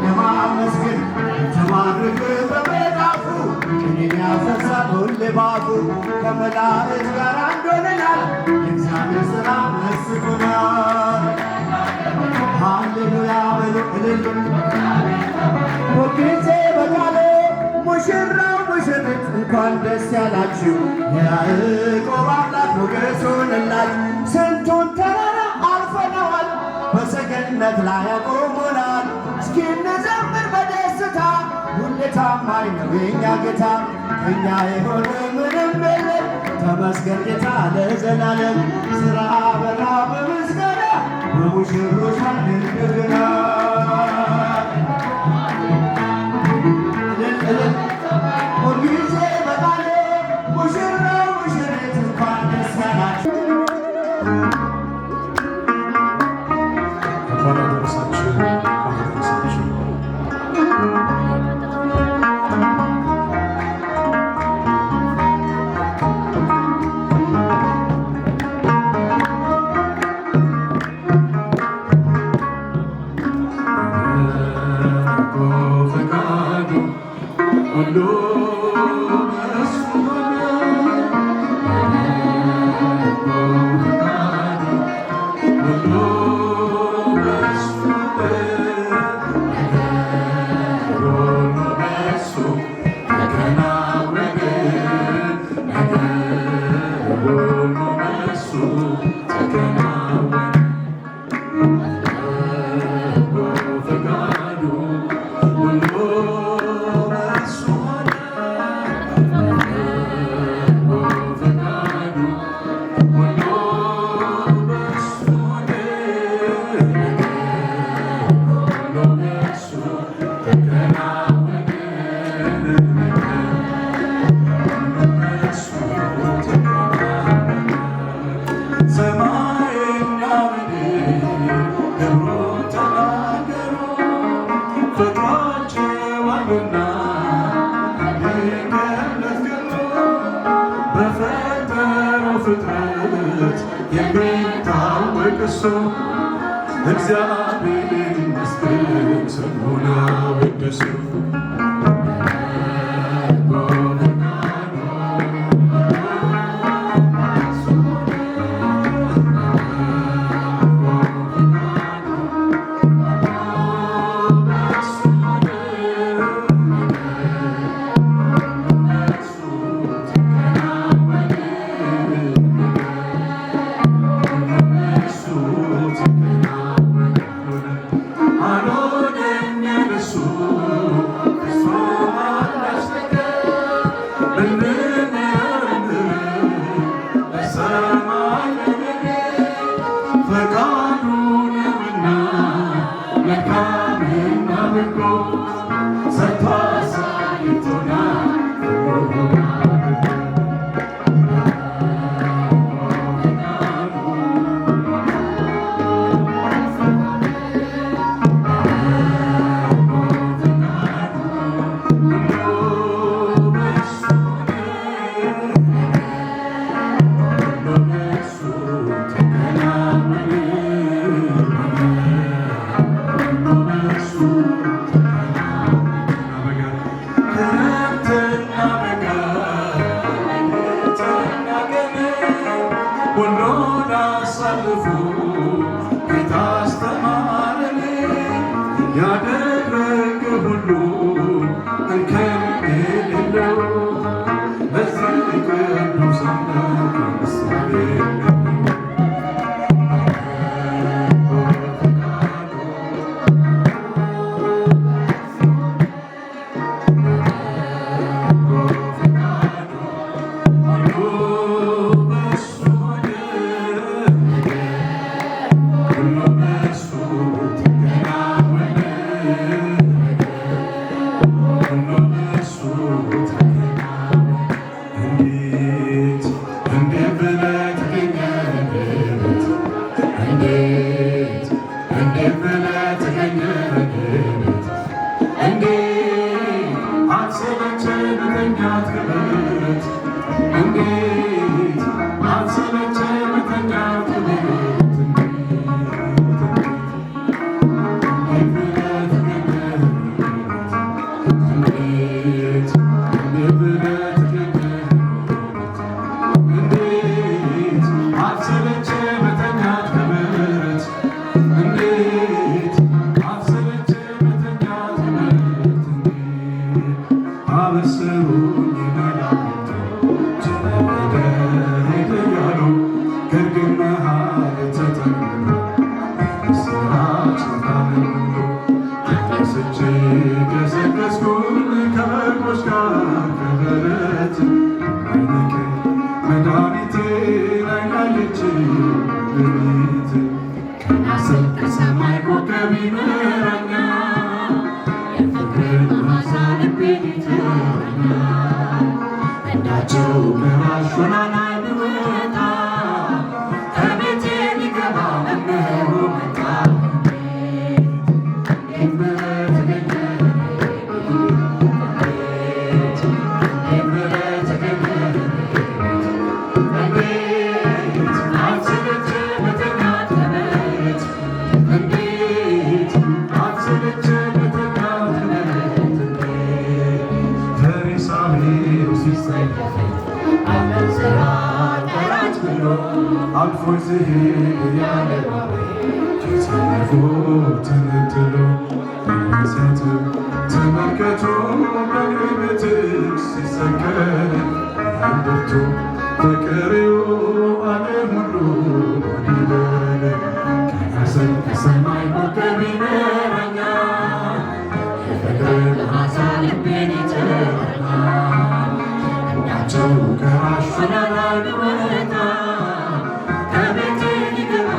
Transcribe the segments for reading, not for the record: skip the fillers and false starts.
Never ልባቱ ከመላእክት ጋር አንድ ሆነናል። የእግዚአብሔር ሥራ መስቶናል። ሃሌሉያ በሉ እልል ሁልጊዜ በቃሉ ሙሽራው ሙሽሪት እንኳን ደስ ያላችሁ የያዕቆብ አምላክ ሞገስ ሆነላችሁ። ስንቱን ተራራ አልፈነዋል በሰገነት ላይ ያቆሙናል። እስኪ እንዘምር በደስታ ሁሌ ታማኝ ነው የእኛ ጌታ። እኛ የሆነ ምንም የለም ተመስገን ጌታ ለዘላለም። ሥራ በራ በምስጋና በሙሽሮች እንደገና ሁልጊዜ በቃሉ ሙሽራው ሙሽሪት እንኳን ደስ ያላችሁ። እንኳን አደረሳችሁ፣ እንኳን አደረሳችሁ። ፍጥረት የሚታወቅ እሱ እግዚአብሔር ይመስገን ስሙን አወድሱ። አበሰሩኝ መላእክቱ ሄደ እያሉ ግርግም መሃል ተጠምዶ ምስራች ታመኑ ተነስቼ ገሰገስኩኝ ከበጎች ጋር ከበረት አይንቅ መድኃኒቴን አይናለች ሌሊት ቀና ስል ከሰማይ ኮከብ ይበራኛል የፍቅርን መዓዛ ልቤን ይተወኛል እንዳቸው ገራሽ ሆና ላይ ብወጣ ከቤቴ ሊገባ እነሆ መጣ አልፎ ሲሄድ ያለ ተሰልፎ ተነጥሎ ሲያት ተመልከቱ በእኔ ምትክ ሲሰቀል አንደርቱ ፍቅሬው ዓለም ሁሉ ወዲበል ቀና ስል ከሰማይ ኮከብ ይበራኛል የፍቅር መዓዛ ልቤን ይጠራኛል እንዳቸው ገራሽ ሆና ላይ ብወጣ ከቤቴ ሊገባ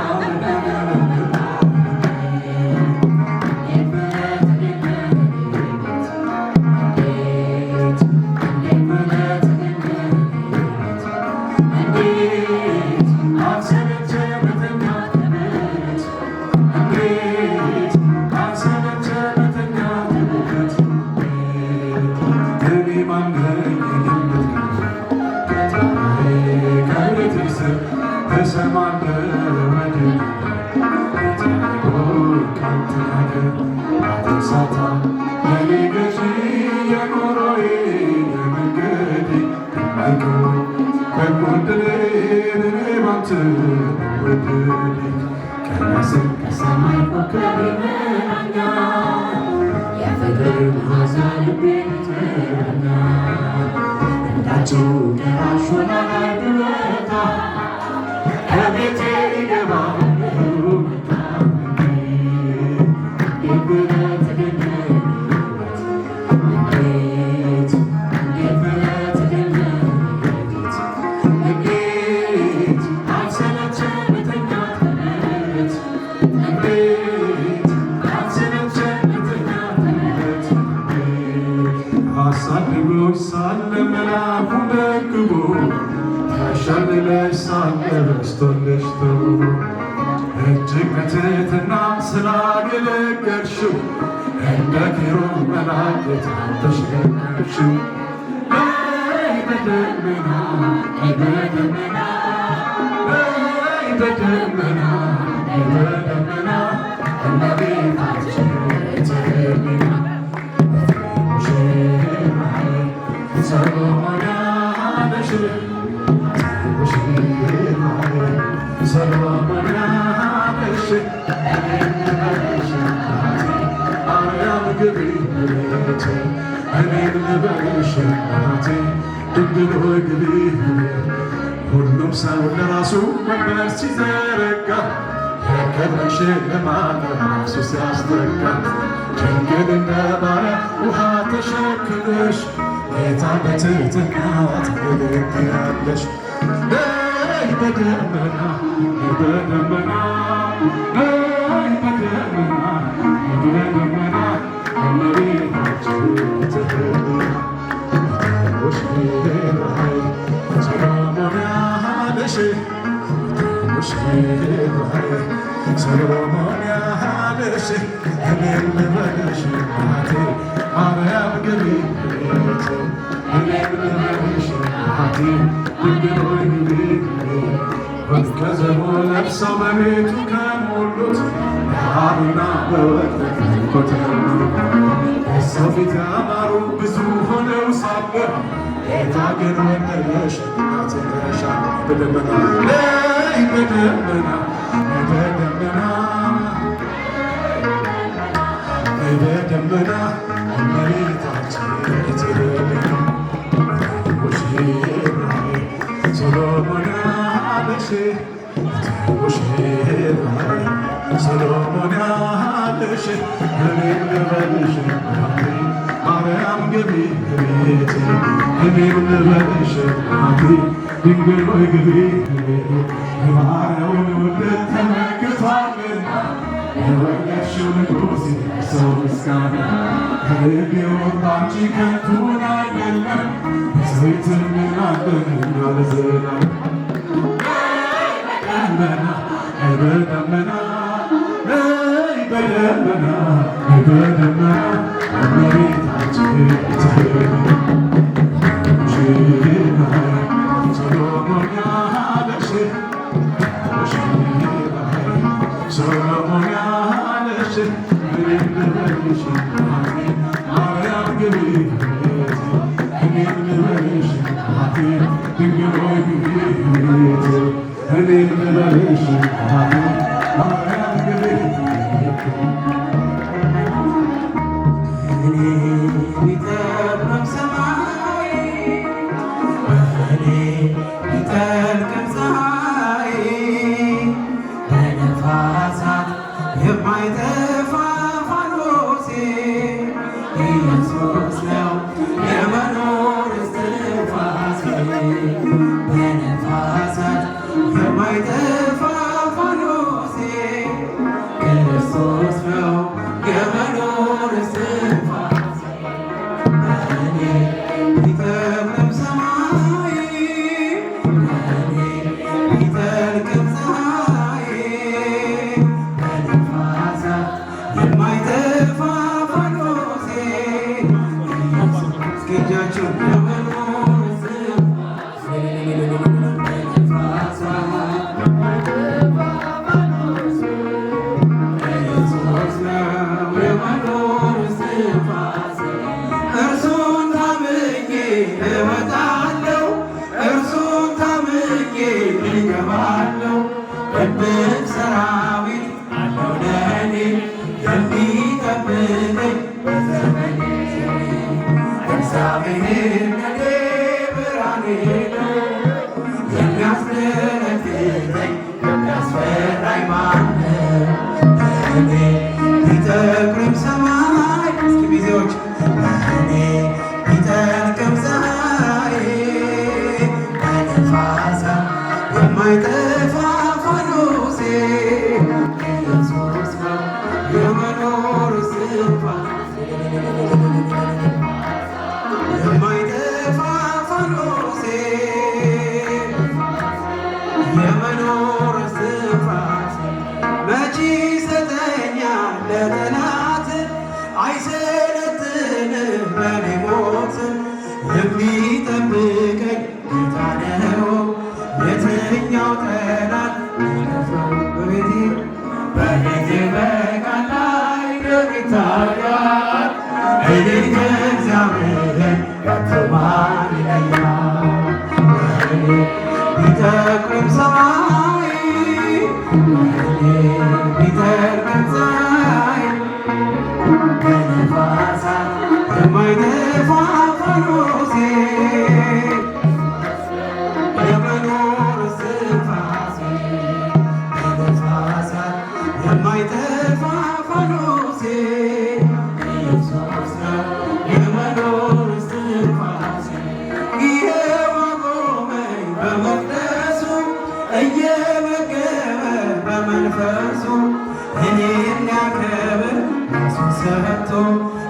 ከሰማይ ኮከብ ይበራኛል የፍቅር መዓዛ ልቤን ይጠራኛል እንዳቸው ገራሽ ሆና ላይ ብወጣ ከቤቴ ሊገባ አሳድጎች ሳለ መላኩ ደግቦ ተሸልለሽ ሳለ በስቶልሽ ተውቦ እጅግ በትሕትና ስላገለገልሽው እንደ ኪሩብ መልአክ ተሸከምሽው በደመና በደመና በደመና በደመና እመቤታችን ትልና ሰሎሞን ያለሽ ሰሎሞን ያለሽ አርያም ግቢ ቤቴ እኔን ልበልሽ እናቴ ድንግል ሆይ ግቢ ሁሉም ሰው ለራሱ ወንበር ሲዘረጋ የከብረሽ ለማለት ራሱ ሲያስጠጋ ድንግል እንደ ባሪያ ውሃ ተሸክመሽ ጌታ በትሕትና ትገለግያለሽ በደመና በደመና በደመና በደመና እመቤታችን ትልና ሰሎሞን ያለሽ ሰሎሞን ያለሽ እኔን ልበልሽ እናቴ ማርያም ግቢ ቤቴ እኔን ልበልሽ እናቴ ድንግል ሆይ ግቢ በከዘቦ ለብሰው በቤቱ ከሞሉት በሐሩና በወርቅ ተኮተሉት በሰው ፊት ያማሩ ብዙ ሆነው ሳለ ጌታ ግን ወደደሽ እናቴ ነሽ በደመና በደመና በደመና በደመና እመቤታችን ትልና ሰሎሞን ያህልሽ እኔም ልበልሽ ማርያም ግቢ ቤቴ እኔም ልበልሽ ድንግል ሆይ ግቢ የባሪያውን ውዴት ተመልክቷልና የወለድሽው ንጉሥ ሰው ምስጋና ከልብ የወጣ አንቺ ከንቱን አይደለም ዘይት እንላለን እኛ ለዘላለም በደመና በደመና በደመና እመቤታችን ሰሎሞን ያለሽ ሰሎሞን ያለሽ እኔም ልበልሽ ማርያም ግቢ እኔም ልበልሽ ድንግል ሆይ ግቢ እኔም ልበልሽ ማርያም ግቢ እኔ ቢጠብቅም ሰማይ እኔ ቢጠልቅም ፀሐይ በነፋሳት የማይጠፋ ፋኖሴ ኢየሱስ ነው የመኖር እስትንፋሴ በነፋሳት የማይጠፋ ፋኖሴ ክርስቶስ ነው የመኖር እስትንፋሴ እኔ ቢጠብቅም ሰማይ እኔ ቢጠልቅም ፀሐይ በነፋሳት የማይጠፋ ፋኖሴ እስኪ እጃችሁን የመኖር እስትንፋሴ እርሱን ታምኜ እወጣለሁ፣ እርሱን ታምኜ እገባለሁ። ድብቅ ሰራዊት አለው ለእኔ የሚጠብቀኝ በዘመኔ እግዚአብሔር ለእኔ ብርሃኔ ነው። የሚያስደነግጠኝ የሚያስፈራኝ ማነው? እኔ ቢጠቁርም ሰማይ እስኪ ጊዜዎች እኔ ቢጠልቅም ፀሐይ በነፋሳት የማይጠፋ ፋኖሴ ኢየሱስ ነው የመኖር እስትንፋሴ የማይጠፋ ፋኖሴ የመኖር እስትንፋሴ መቼ ይሰጠኛል ለጠላት አይሰለጥንም በኔ ሞት የሚጠብቀኝ ጌታ ነው። የትኛው ጠላት ይደፍረው በቤቴ በቃል ላይ ደም ይታያል። እኔ ከእግዚአብሔር ከቶ ማን ይለያል? እኔ ቢጠቁርም ሰማይ እኔ ቢጠልቅም ፀሐይ በነፋሳት የማይጠፋ ፋኖሴ የመኖር እስትንፋሴ በነፋሳት የማይጠፋ ፋኖሴ ኢየሱስ ነው የመኖር እስትንፋሴ ይሄው አቆመኝ በመቅደሱ እየመገበ በመንፈሱ እኔን ሊያከብር ራሱን ሰጥቶ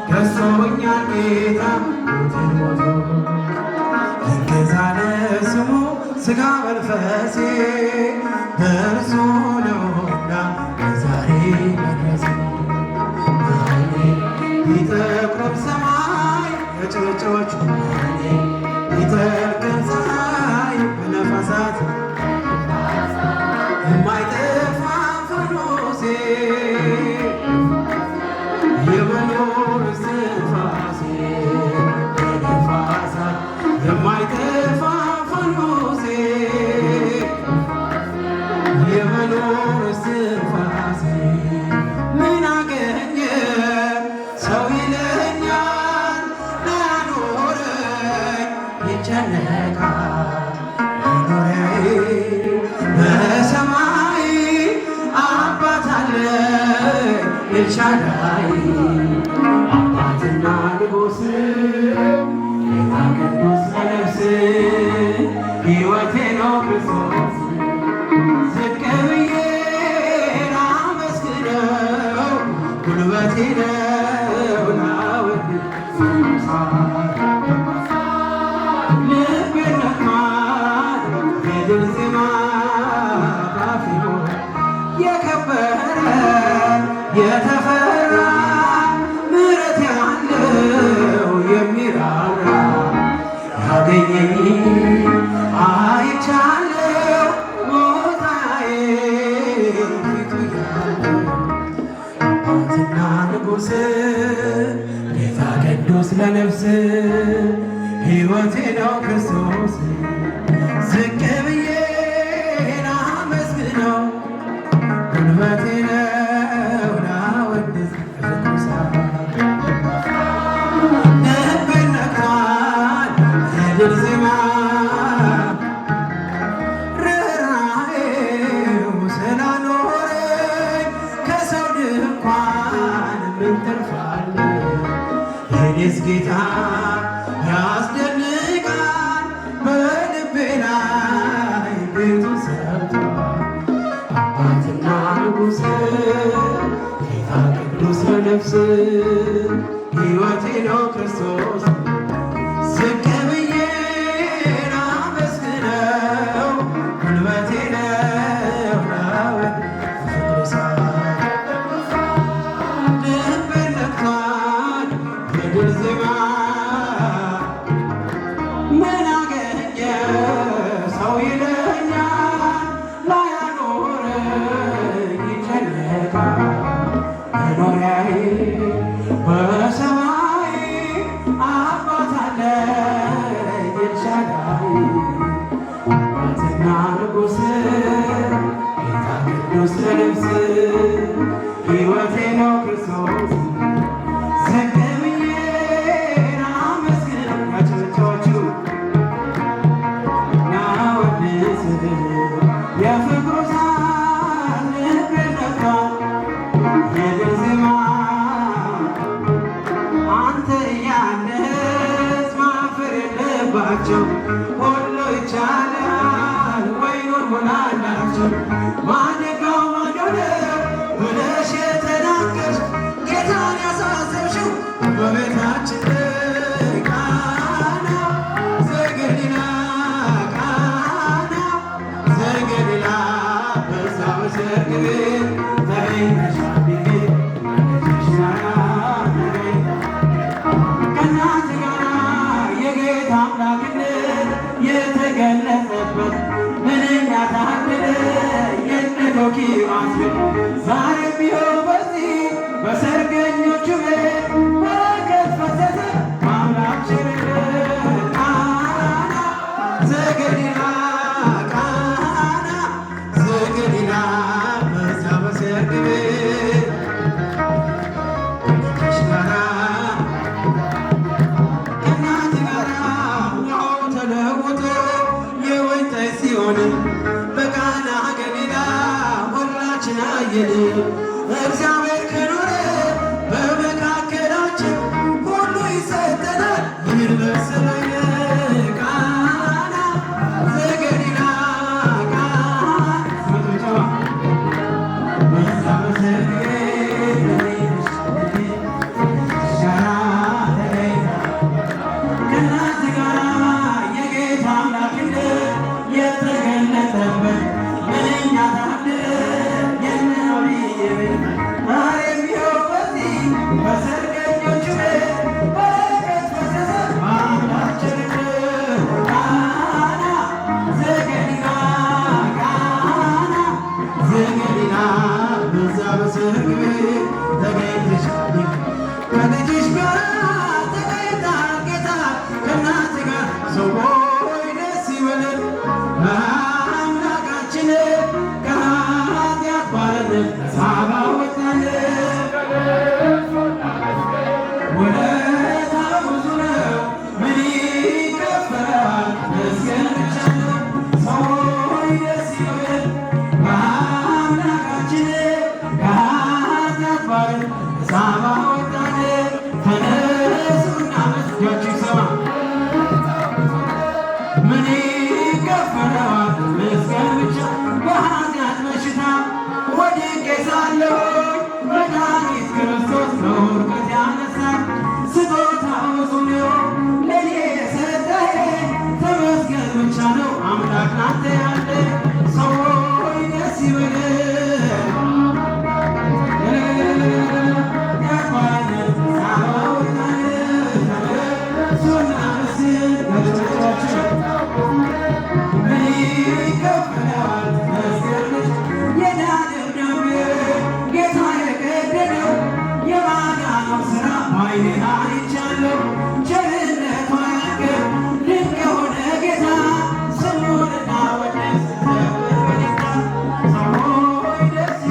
ገዝቶኛል ጌታ ሞትን ሞቶ ይገዛ ለስሙ ሥጋ መንፈሴ በእርሱ ነውና ዛሬ መድረሴ እኔ ቢጠቁርም ሰማይ የጭብጨቦች እኔ ቢጠልቅም ፀሐይ በነፋሳት የማይጠፋ ፋኖሴ የመኖር እስትንፋሴ በነፋሳት የማይጠፋ ፋኖሴ የመኖር እስትንፋሴ ምን አገኘ ሰው ይለኛል ላያኖረኝ ይጨነቃል መኖሪያዬ በሰማይ አባት አለ አለኝ ኤልሻዳይ አባትና ንጉሥ ጌታ ቅዱስ ለነፍስ ሕይወቴ ነው ክርስቶስ ዝቅ ብዬ ላመስግነው ጉልበቴ ነው ላወድስ ልቤን ነክቷል የድል ዜማ ባፌ የከበረ የተፈራ ምሕረት ያለው የሚራራ ያገኘኝ አይቻለው ሞታዬ ፊቱ ያለ አባትና ንጉሥ ጌታ ቅዱስ ለነፍስ ሕይወቴ ነው ክርስቶስ ዝቅ ብዬ ላመስግነው ጉልበቴ ነው ላወድስ ልቤን ነክቷል የድል ዜማ ርኅራኄው ስላኖረኝ ከሰው ድንኳን ምን ተርፋለሁ የኔስ ጌታ ያስደንቃል በልቤ ላይ ቤቱን ሰርቷል አባትና ንጉሥ ጌታ ቅዱስ ለነፍስ ሕይወቴ ነው ክርስቶስ ዝቅ ብዬ ላመስግነው ጉልበቴ ነው ላወድስ ልቤን ነክቷል የድል ዜማ ምን አገኘ ሰው ይለኛል ላያኖረኝ ይጨነቃል መኖሪያዬ በሰማይ አባት አለኝ ኤልሻዳይ አባትና ንጉሥ ጌታ ቅዱስ ለነፍስ ሕይወቴ ነው ክርስቶስ ዝቅ ብዬ ላመስግን ያጨበጨባችሁ ላወድስ የፍቅሩ ሳር ልቤን ነክቷል የድል ዜማ አንተ ያለህ ማፈር የለባቸው ሁሉ ይቻላል ወይኑን ሞላላቸው ማደጋው ማዶ ነው ብለሽ የተናገርሽ ጌታን ያሳሰብሽው በቤታችን ቃና ዘገሊላ ቃና ዘገሊላ በዛ በሰርግ ቤት ተገኝተሻል ከእናት ጋር የጌታ አምላክነት የተገለጸበት ምንኛ ታደለ የነ ዶኪማስ ዛሬ ቢሆን በዚህ በሰርገኞቹ ቤት በረከት ፈሰሰ በአምላክ ቸርነት ቃና ዘገሊላ ቃና ዘገሊላ በዛ በሰርግ ቤት ከልጅሽ ጋራ ከእናት ጋራ ውሃው ተለውጦ የወይን ጠጅ ሲሆን በቃና ገሊላ ሁላችን አየን አይቻለሁ ቸርነቱ አያልቅም ድንቅ የሆነ ጌታ ስሙን እናወድስ ዘምር በደስታ ሰው ሆይ ደስ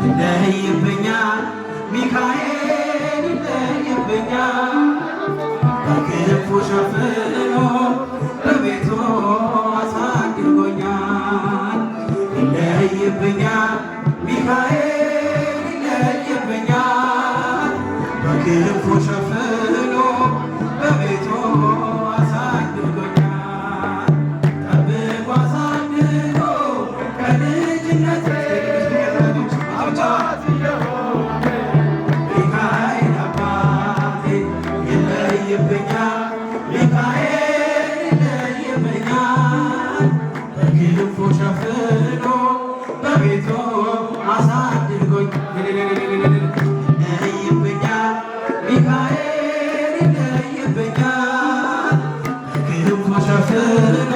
ይለይብኛል ሚካኤል ይለይብኛል በክንፉ ሸፍኖ በቤቱ አሳድጎኛል። ይለይብኛል ሚካኤል ይለይብኛል በክንፉ ሸፍኖ በቤቱ አሳድጎኛል። ጠብቆ አሳድጎ ከልጅነት ሚካኤል አባቴ ይለይብኛል ሚካኤል ይለይብኛል በክንፉ ሸፍኖ በቤቱ አሳድጎኝ ይለይብኛል ሚካኤል ይለይብኛል በክንፉ ሸፍኖ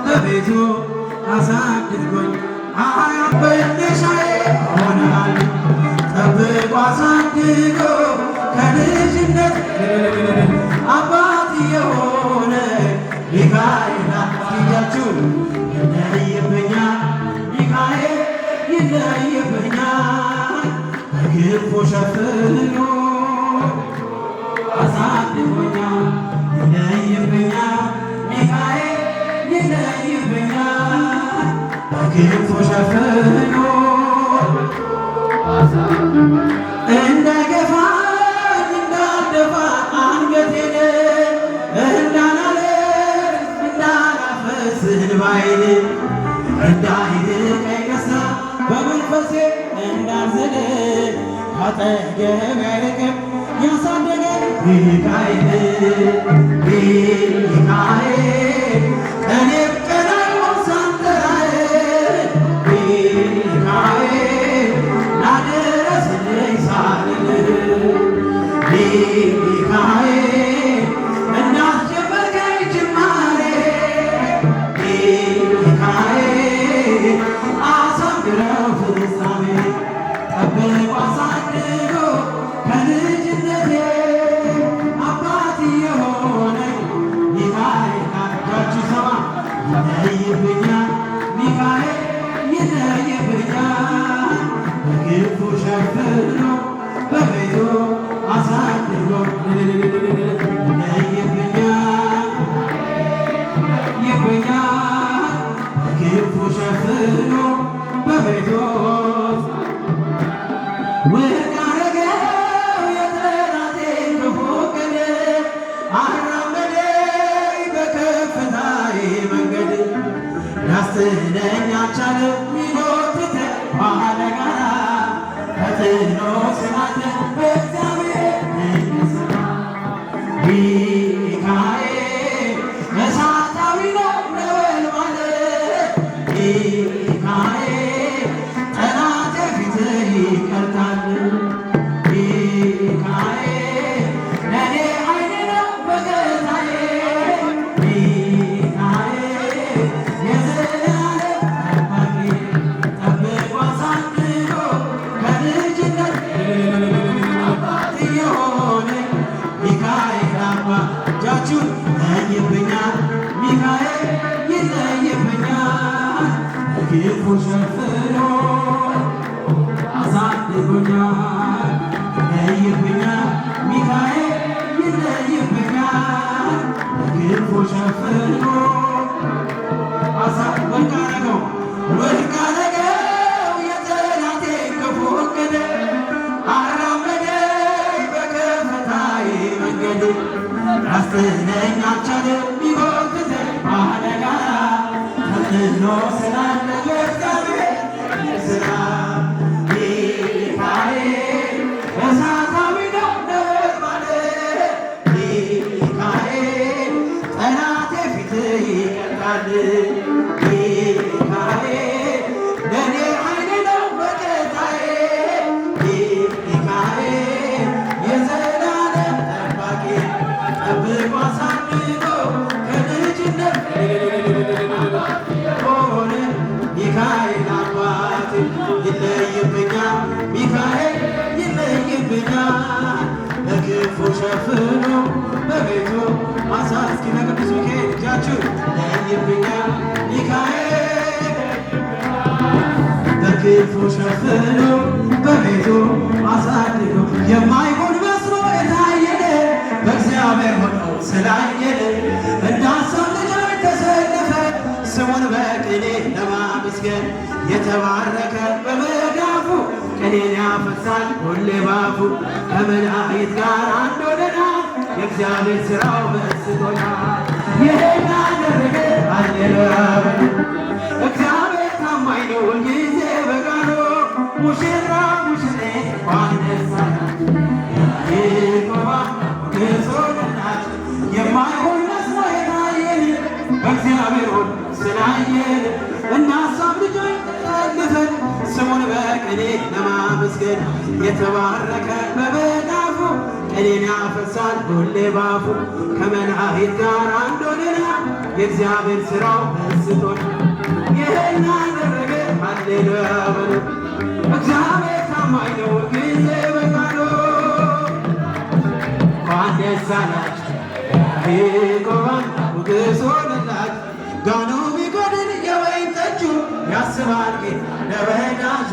በቤቱ አሳድጎኝ አያበነሻዬ ሆናል ጠብቆ አሳድጎ ከልጅነት አባት የሆነ ሚካኤል አስኪጃችሁ ይለይብኛል ሚካኤል ይለይብኛል በክንፉ ሸፍኖ አሳድጎኛል። ይለይብኛል ሚካኤል ይለይብኛል በክንፉ ሸፍኖ እንዳይገፋኝ እንዳልደፋ አንገቴን እንዳላፈስ እንባዬን እንዳይርቀኝ ደስታ በመንፈሴ እንዳልዝል አጠገቤ አይርቅም ያሳደገኝ ሚካኤል ሚካኤል እኔም ቀናይ ሳንጠራዬ ሚካኤል ናድረስልኝ ሳልል ሚካኤል እንዳስጀመርከኝ ጅማሬ ሚካኤል አሳምረው ፍጻሜ ጠብቆ አሳድጎ ከልጅነቴ አባት የሆነኝ ሚካኤል እጃችሁ ሰማ ይለይብኛል ሚካኤል ይለይብኛል በክንፉ ሸፍኖ በቤቱ አሳድጎ ይለይብኛል ሊያስጥለኝ አልቻለም ሚጎትተኝ ባለጋራ ፈጥኖ ስላለ በእግዚአብሔር እንስራ ሚካኤል እሳታዊ ነው ነበልባል ሚካኤል ጠላቴ ፊትህ ይቀልጣል ሚካኤል ለኔ ኃይሌ ነው መከታዬ ሚካኤል የዘላለም ጠባቂ ጠብቆ አሳድጎ ከልጅነት አባት የሆነ ሚካኤል አባ እጃችሁን ይለይብኛል ሚካኤል ይለይብኛል በክንፉ ሸፍኖ አሳድጎኛል ይለይብኛል ሚካኤል ይለይብኛል በክንፉ ሸፍኖ ወድቅ አደረገው የጠላቴን ክፉ እቅድ አራመደኝ በከፍታዬ መንገድ ሊያስጥለኝ አልቻለም ቢጎትተኝ ባለጋራ ፈጥኖ ስላለ በእግዚአብሔር ስራ ሚካኤል እሳታዊ ነው ነበልባል ሚካኤል ጠላቴ ፊትህ ይቀልጣል ሚካኤል ለኔ ኃይሌ ነው መከታዬ ሚካኤል የዘላለም ጠባቂ ጠብቆ አሳድጎ ከልጅነት ሆነ ሚካኤል አባት ይለይብኛል ሚካኤል ይለይብኛል በክንፉ ሸፍኖ በቤቱ እስኪ ለቅዱስ ሚካኤል እጃችሁ ይለይብኛል ሚካኤል በክንፉ ሸፍኖ በቤቱ አሳድጎ የማይሆን መስሎ የታየን በእግዚአብሔር ሆኖ ስላየን እንዳሳብ ልጆች ተሰለፈ ስሙን በቅኔ ለማመስገን የተባረከ በመዳፉ ቅኔን ያፈሳል ሁሌ ባፉ ከመላእክት ጋር አንድ ሆነናል የእግዚአብሔር ሥራው መስጦናል ይሄን አደረገ ሃሌሉያ እግዚአብሔር ታማኝ ነው ሁልጊዜ በቃሉ ሙሽራ ሙሽሪት እንኳን ደስ አላችሁ ያዕቆብ ሞገሶናት የማይሆን መስሎ የታየን በእግዚአብሔር ሆኖ ስላየን እናሳብ ልጆች ተሰልፈን ስሙን በቅኔ ለማመስገን የተባረከ በመዳፉ ቅኔን ያፈሳል ሁሌ ባፉ ከመላእክት ጋር አንድ ሆነናል የእግዚአብሔር ሥራው መስጦናል ይህን አደረገ ሃሌሉያ በሉ እግዚአብሔር ታማኝ ነው ሁልጊዜ በቃሉ እንኳን ደስ አላችሁ ያዕቆብ ሞገሶናት ጋኑ ቢጎድል የወይን ጠጁ ያስባል ጌታ ለወዳጁ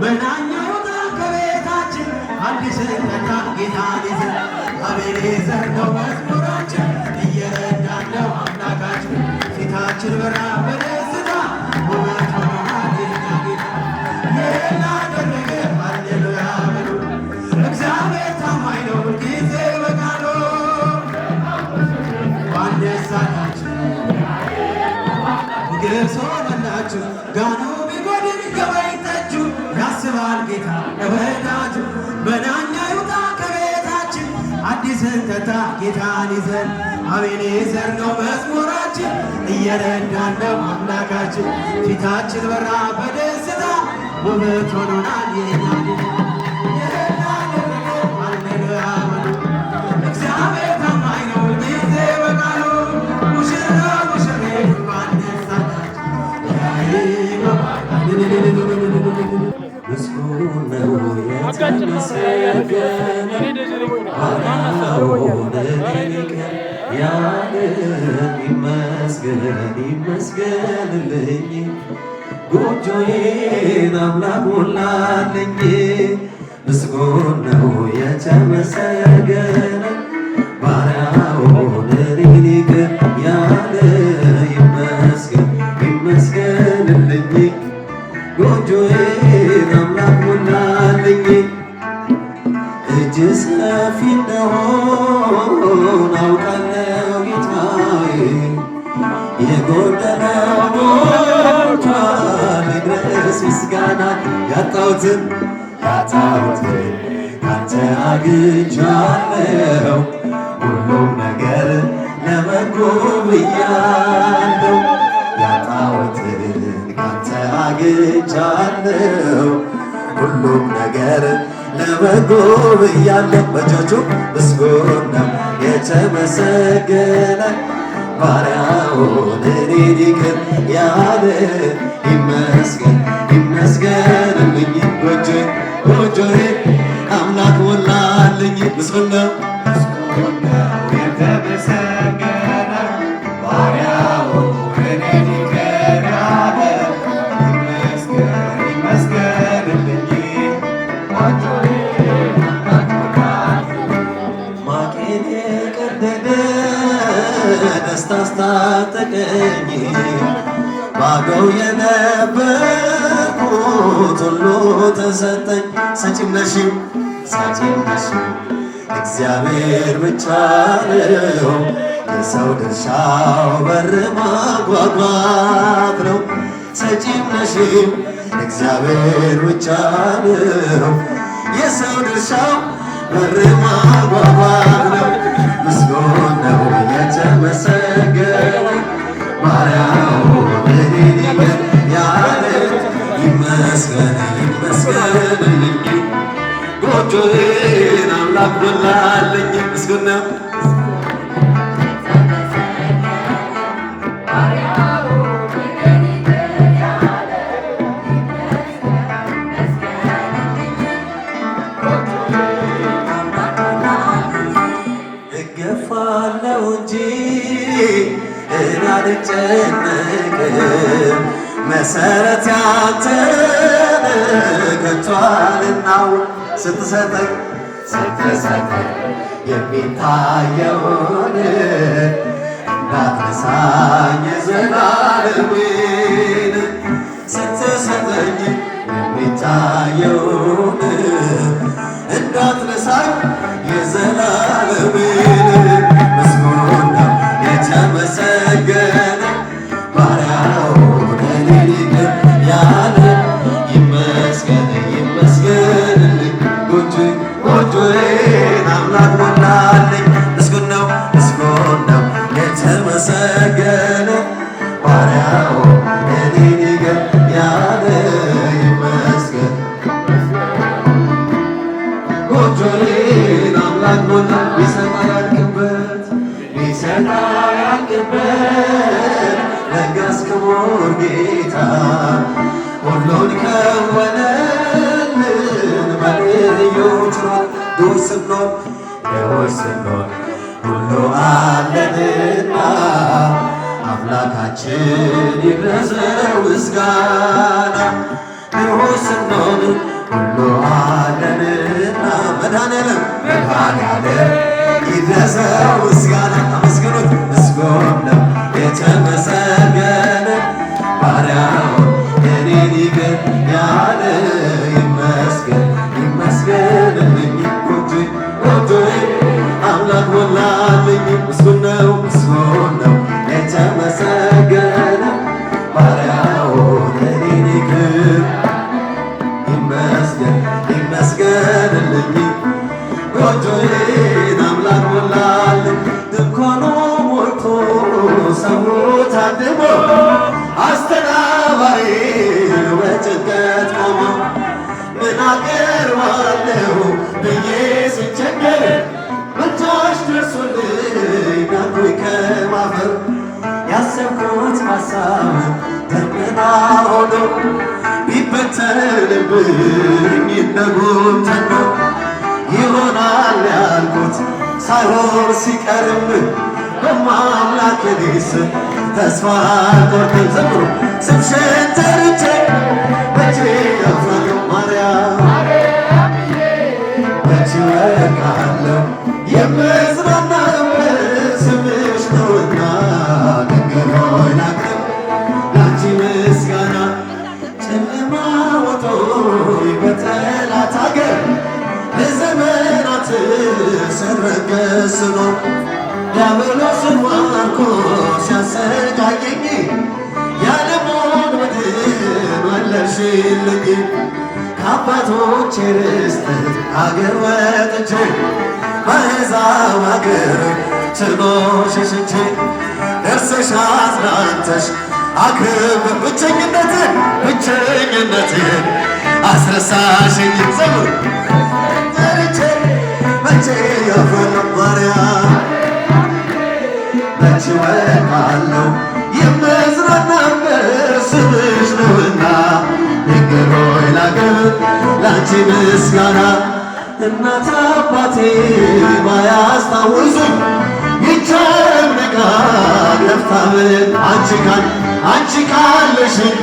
መናኛ ይውጣ ከቤታችን አዲስ ጠጣ ጌታን ይዘን አቤኔዘር ነው መዝሙራችን እየረዳን ነው አምላካችን ፊታችን በራ በደስታ ውበት ሆኖናል የእኛ ጌታ ይህን አደረገ ሃሌሉያ በሉ እግዚአብሔር ታማኝ ነው ሁልጊዜ በቃሉ እንኳን ደስ አላችሁ ሞገሶናችሁ ጋኑ ቢጎድል የወይን ጠጁ ያስባል ጌታ ለወዳጁ መናኛ ይውጣ ከቤታችን አዲስን ጠጣ ጌታን ይዘን አቤኔዘር ነው መዝሙራችን እየረዳን ነው አምላካችን ፊታችን በራ በደስታ ውበት ሆኖናል የእኛ ጌታ ይህን አደረገ ሃሌሉያ በሉ እግዚአብሔር ታማኝ ነው ሁልጊዜ በቃሉ ሙሽራ ሙሽሪት እንኳን ደስ አላችሁ ያዕቆብ ምስጉን ነው የተመሰገነ ባሪያውን ሊቀ ያለን ይመስገን ይመስገንልኝ ጎጆዬን አምላክ ሞላልኝ ምስጉን ነው የተመሰገነ ባሪያውን ሊቀ ያለ ይመስገን ይመስገንልኝ ጎጆዬን አምላክ ሞላልኝ እጅ ሰፊ እንደሆን አውቃለሁ ጌታዬ የጎደለው ያጣሁትን ካንተ አግኝቻለሁ። ሁሉም ነገር ለበጎ ብያለሁ። ያጣሁትን ካንተ አግኝቻለሁ። ሁሉም ነገር ለበጎ ብያለሁ። በእጆቹ ምስጉን ነው የተመሰገነ ባሪያውን እኔን ይቅር ያለ ይመስገን ይመስገንልኝ። ጎጆዬ አምላክ ሞላልኝ። ምስጉን ነው የተመሰገነ ባሪያውን እኔን ይቅር ያለ ይመስገን ይመስገንልኝ። ማቄን የቀደደ ደስታ አስታጠቀኝ። ባዶው የነበርኩት ሁሉ ተሰጠኝ። ሰጪም ነሽ እግዚአብሔር ብቻ ነው። የሰው ድርሻው በር ማጓጓት ነው። ሰጪም ነሽ እግዚአብሔር ብቻ ነው። የሰው ድርሻው በር ማጓጓት ነው። ምስጉን ነው የተመሰገነ ባሪያውን እኔን ይቅር ያለ ይመስገን ይመስገንልኝ። ጎጆዬን አምላክ ሞላልኝ። ምስጉን ነው እገፋለሁ እንጂ እኔ አልጨነቅም። መሰረት ያንተ ከቶ አልናወጥ። ስትሰጠኝ የሚታየውን እንዳትነሳኝ የዘላለሜን። ስትሰጠኝ የሚታየውን እንዳትነሳኝ የዘላለሜን። ምስጉን ነው የተመሰገነ ባሪያውን እኔን ይቅር ያለ ይመስገን ይመስገንልኝ። ጎጆዬን አምላክ ሞላልኝ። ምስጉን ነው የተመሰገነ ባሪያውን እኔን ይቅር ያለ ይመስገን። ጎጆዬን አምላክ ሞላ ቢሰጣ ያልቅበት ለጋስ ክቡር ጌታ ሁሉን ከወነልን በልዩ ችሎት። ድሆች ስንሆን ሁሉ አለንና አምላካችን ይድረሰው ምስጋና። ድሆች ስንሆን ሁሉ አለንና መድኃኔዓለም ይድረሰው ምስጋና። አመስግኑት። ምስጉን ነው የተመሰገነ ባሪያውን እኔን ይቅር ያለ ይመስገን ይመስገንልኝ። ጎጆዬ አምላክ ሞላልኝ። ምስጉን ነው የተመሰገነ ባሪያውን እኔን ይቅር ይመስገን ይመስገንልኝ። ጎጆዬን አምላክ ሞላልኝ። ድንኳኑ ሞልቶ ሰው ታድሞ አስተናባሪው በጭንቀት ቆሞ ምን አቀርባለሁ ብዬ ስቸገር መጥቶሽ ደርሶልኝ ዳንኩኝ ከማፈር። ያሰብኩት ሀሳብ ደመና ሆኖ ቢበተንብኝ እንደ ጉም ተኖ ይሆናል ያልኩት ሳይሆን ሲቀርም በማምላክ እኔስ ተስፋ አልቆርጥም። ዘምሩ ስምሽን ጠርቼ መቼ አፍራለሁ ማርያም መቼ እወድቃለሁ የምጽናናበት ስምሽ ነውና ድንግል ሆይ ላቅርብ ላንቺ ምስጋና። ጨለማ ወጦኝ በጠላት አገር ለዘመናት ስረገስ ነው ዲያብሎስን ማርኮ ሲያሰቃየኝ ያለሞን ምድር መለስሽልኝ። ከአባቶቼ ርስት አገር ወጥቼ በአሕዛብ አገር ስኖር ሸሽቼ ደርሰሽ አጽናንተሽ አክብር ብቸኝነትን አስረሳሽኝ ዘምር ጠርቼ መቼ ያፈለው ማርያም መቼ ወድቃለሁ የምዝናናበት ስምሽ ነውና ድንግል ሆይ ላቅርብ ላንቺ ምስጋና እናት አባቴ ባያስታውሱኝ ይቻለም ንቃ ገፍታምን አንቺ ካለሽኝ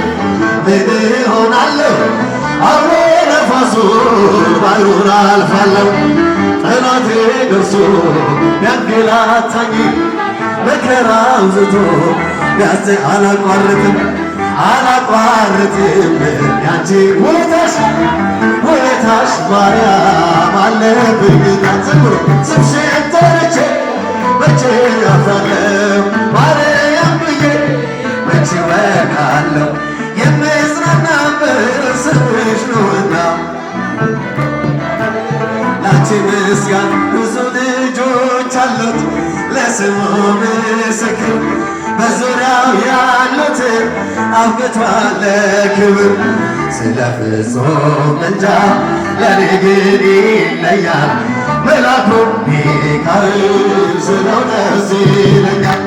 ምን እሆናለሁ አውሎ ነፋሱን ባሕሩን አልፋለሁ ጠላቴ ደርሶ ቢያንገላታኝ መከራ አብዝቶ አላቋርጥም ያንቺ ውለታሽ ማርያም አለብኝ ዘምሮ ስምሽን ጠርቼ መቼ አፍራለሁ ማርያም ብዬ መቼ ወድቃለሁ የምጽናናበት ስምሽ ነውና ላንቺ ምስጋና ብዙ ልጆች አሉት ለስሙ ምስክር በዙሪያው ያሉትን አብቅቷል ለክብር ስለ ፍጹም ምልጃ ለኔ ግን ይለያል መልአኩ ሚካኤል ስለው ደስ ይለኛል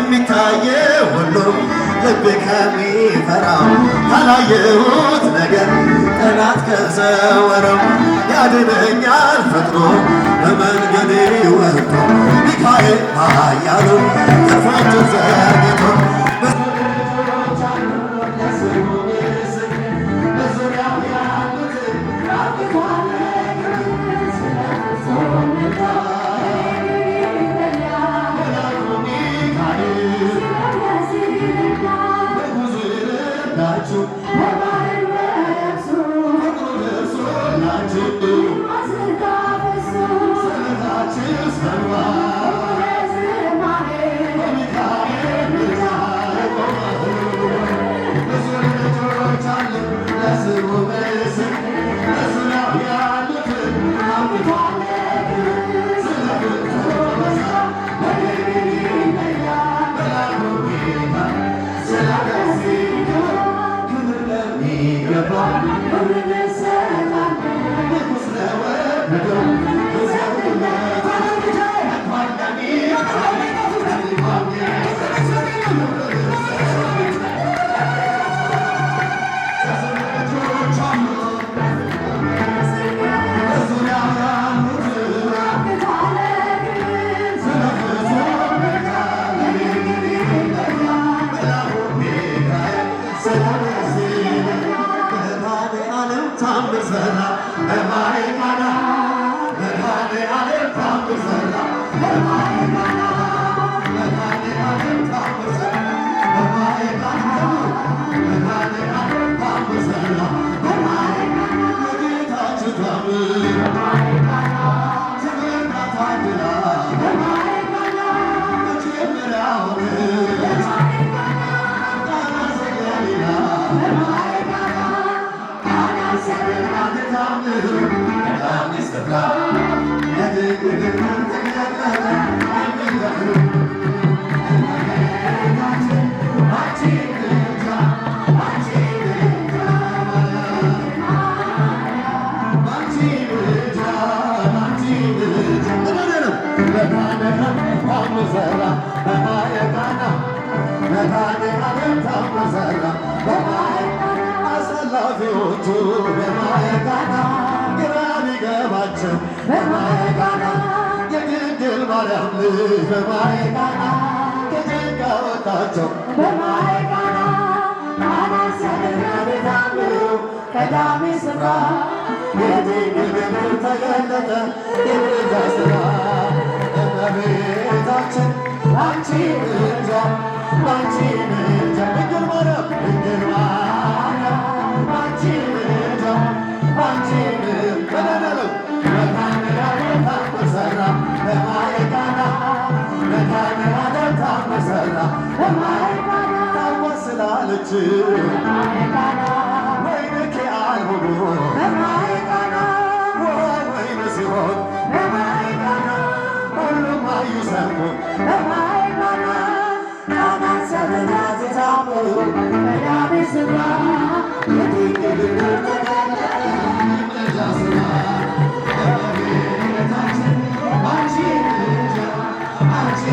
ከሚታየው ሁሉ ልቤ ከሚፈራው ካላየሁት ነገር ጠላት ከሰወረው ያድነኛል ፈጥኖ በመንገዴ ወጥቶ ሚካኤል ኃያሉ ክንፎቹን ዘርግቶ ታምሰራ በማየቃና መድኃኔዓለም ታምሰራ በማየቃና አሳላፊዎቹ በማየቃና ግራ ቢገባቸው በማየቃና የድንግል ማርያም ልጅ በማየቃና ከጭንቅ አወጣቸው በማየቃና ቀዳሚ ስፍራ የድንግል ክብር ተገለጠ የምልጃ ሥራ እመቤታችን አንቺ ምልጃ አንቺ ምልጃ ድንግል ማርያም አንቺ ምልጃ አንቺ ምልጃ መድኃኔዓለም ታምሰራ በማየቃና መድኃኔዓለም ታምሰራ በማየቃና ታወስላለች ወይንኪ አልሆኑ በማየቃና ወይን ሲሆን በማየቃና ሁሉም አዩ ሰሙ በማየቃና ካናሰብናት ታምሩ ቀዳሚ ስፍራ የድንግል ክብር ተገለጠ የምልጃ ሥራ እመቤታችን አንቺ ምልጃ አንቺ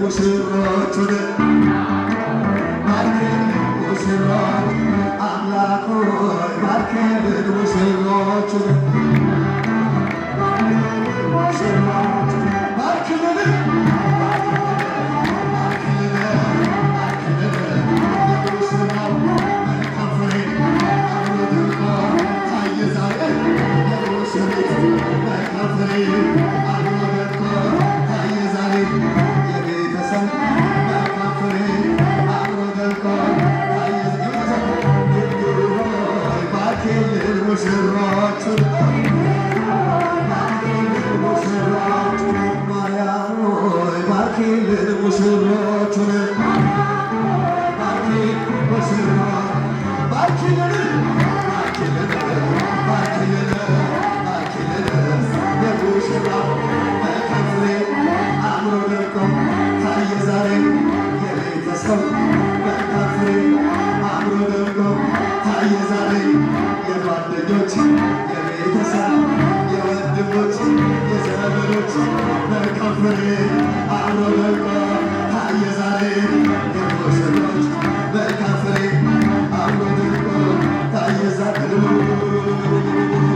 ሙሽሮች ሆነ ባርክልን ሙሽሮች አምላክ ሆይ ባርክልን ሙሽሮች ሆነ Thank you.